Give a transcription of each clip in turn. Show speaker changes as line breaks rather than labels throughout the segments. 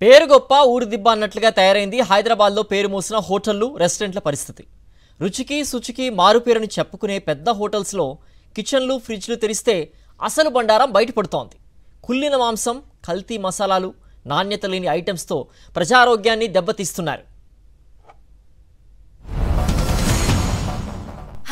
పేరు గొప్ప ఊరు దిబ్బ అన్నట్లుగా తయారైంది హైదరాబాద్లో పేరు మోసిన హోటళ్లు రెస్టారెంట్ల పరిస్థితి. రుచికి శుచికి మారుపేరుని చెప్పుకునే పెద్ద హోటల్స్లో కిచెన్లు ఫ్రిడ్జ్లు తెరిస్తే అసలు బండారం బయటపడుతోంది. కుళ్ళిన మాంసం, కల్తీ మసాలాలు, నాణ్యత లేని ఐటమ్స్తో ప్రజారోగ్యాన్ని దెబ్బతీస్తున్నారు.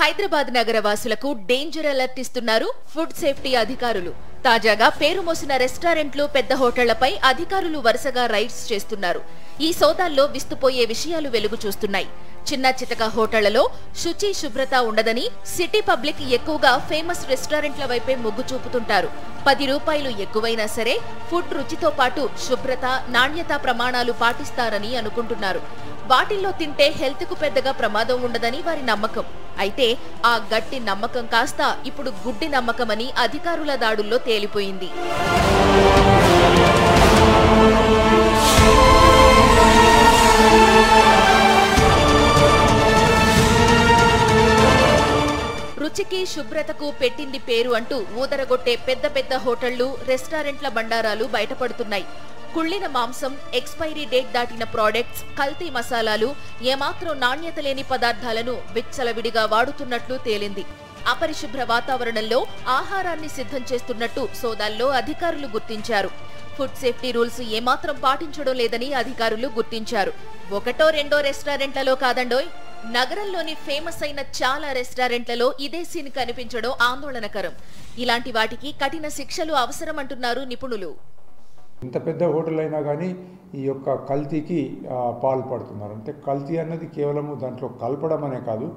హైదరాబాద్ నగర వాసులకు డేంజర్ అలర్ట్ ఇస్తున్నారు ఫుడ్ సేఫ్టీ అధికారులు. తాజాగా పేరు మోసిన రెస్టారెంట్లు, పెద్ద హోటళ్లపై అధికారులు వరుసగా రైడ్స్ చేస్తున్నారు. ఈ సోదాల్లో విస్తుపోయే విషయాలు వెలుగు చూస్తున్నాయి. చిన్న చితక హోటళ్లలో శుచి శుభ్రత ఉండదని సిటీ పబ్లిక్ ఎక్కువగా ఫేమస్ రెస్టారెంట్ల వైపే మొగ్గు చూపుతుంటారు. 10 రూపాయలు ఎక్కువైనా సరే ఫుడ్ రుచితో పాటు శుభ్రత, నాణ్యత ప్రమాణాలు పాటిస్తారని అనుకుంటున్నారు. వాటిల్లో తింటే హెల్త్ కు పెద్దగా ప్రమాదం ఉండదని వారి నమ్మకం. అయితే ఆ గట్టి నమ్మకం కాస్త ఇప్పుడు గుడ్డి నమ్మకమని అధికారుల దాడుల్లో తేలిపోయింది. రుచికి శుభ్రతకు పెట్టింది పేరు అంటూ ఊదరగొట్టే పెద్ద పెద్ద హోటళ్లు, రెస్టారెంట్ల బండారాలు బయటపడుతున్నాయి. కుళ్ళిన మాంసం, ఎక్స్పైరీ డేట్ దాటిన ప్రోడక్ట్స్, కల్తీ మసాలాలు, ఏమాత్రం నాణ్యత లేని పదార్థాలను విచ్చలవిడిగా వాడుతున్నట్లు తేలింది. అపరిశుభ్ర వాతావరణంలో ఆహారాన్ని సిద్ధం చేస్తున్నట్టు సోదాల్లో అధికారులు గుర్తించారు. ఫుడ్ సేఫ్టీ రూల్స్ ఏమాత్రం పాటించడం లేదని అధికారులు గుర్తించారు. ఒకటో రెండో రెస్టారెంట్లలో కాదండోయ్, నగరంలోని ఫేమస్ అయిన చాలా రెస్టారెంట్లలో ఇదే సీన్ కనిపించడం ఆందోళనకరం. ఇలాంటి వాటికి కఠిన శిక్షలు అవసరమంటున్నారు నిపుణులు.
ఇంత పెద్ద హోటల్ అయినా కానీ ఈ యొక్క కల్తీకి పాల్పడుతున్నారు. అంటే కల్తీ అన్నది కేవలము దాంట్లో కలపడం అనే కాదు,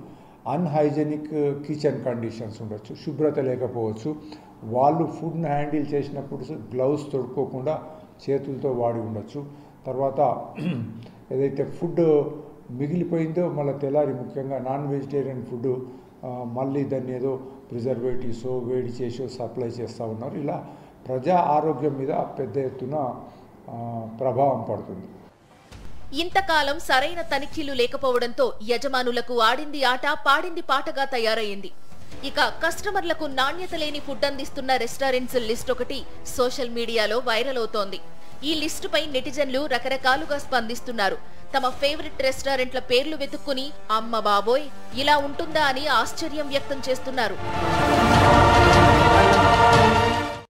అన్హైజెనిక్ కిచెన్ కండిషన్స్ ఉండొచ్చు, శుభ్రత లేకపోవచ్చు, వాళ్ళు ఫుడ్ని హ్యాండిల్ చేసినప్పుడు గ్లౌస్ తొడుక్కోకుండా చేతులతో వాడి ఉండొచ్చు. తర్వాత ఏదైతే ఫుడ్ మిగిలిపోయిందో మళ్ళీ తెల్లారి, ముఖ్యంగా నాన్ వెజిటేరియన్ ఫుడ్, మళ్ళీ దాన్ని ఏదో ప్రిజర్వేటివ్సో వేడి చేసో సప్లై చేస్తూ ఉన్నారు. ఇలా ప్రజా ఆరోగ్యం మీద పెద్ద ఎత్తున ప్రభావం పడుతుంది.
ఇంతకాలం సరైన తనిఖీలు లేకపోవడంతో యజమానులకు ఆడింది ఆట, పాడింది పాటగా తయారైంది. ఇక కస్టమర్లకు నాణ్యత లేని ఫుడ్ అందిస్తున్న రెస్టారెంట్స్ లిస్ట్ ఒకటి సోషల్ మీడియాలో వైరల్ అవుతోంది. ఈ లిస్టుపై నెటిజన్లు రకరకాలుగా స్పందిస్తున్నారు. తమ ఫేవరెట్ రెస్టారెంట్ల పేర్లు వెతుక్కుని అమ్మ బాబోయ్ ఇలా ఉంటుందా అని ఆశ్చర్యం వ్యక్తం చేస్తున్నారు.